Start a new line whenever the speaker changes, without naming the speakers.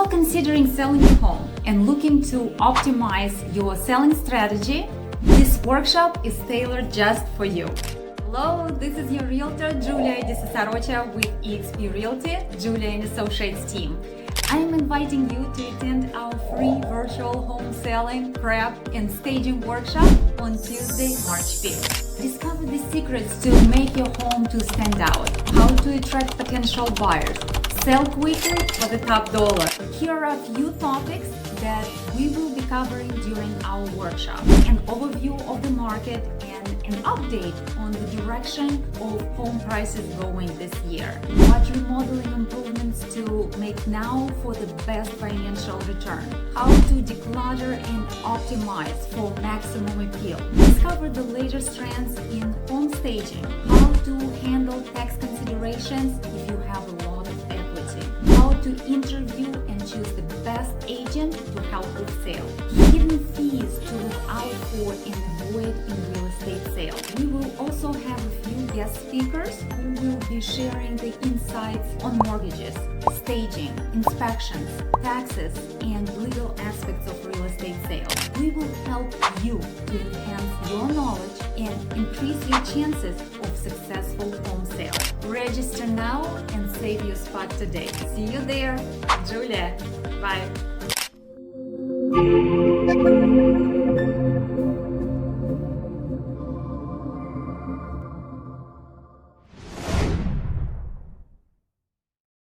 are considering selling your home and looking to optimize your selling strategy, this workshop is tailored just for you. Hello, this is your realtor Julia Disasaroccia with eXp Realty, Julia and Associates team. I am inviting you to attend our free virtual home selling, prep, and staging workshop on Tuesday, March 5th. Discover the secrets to make your home to stand out, how to attract potential buyers, sell quickly for the top dollar. Here are a few topics that we will be covering during our workshop: an overview of the market and an update on the direction of home prices going this year. What remodeling improvements to make now for the best financial return. How to declutter and optimize for maximum appeal. Discover the latest trends in home staging. How to handle tax considerations if you have a lot of equity. How to interview and choose the best agent to help with sale. Hidden fees to look out for and avoid in real estate sales. We will also have a few guest speakers who will be sharing the insights on mortgages, staging, inspections, taxes, and legal aspects of real estate sales. We will help you to enhance your knowledge and increase your chances of successful home sales. Register now and save your spot today. See you there. Julia. Bye.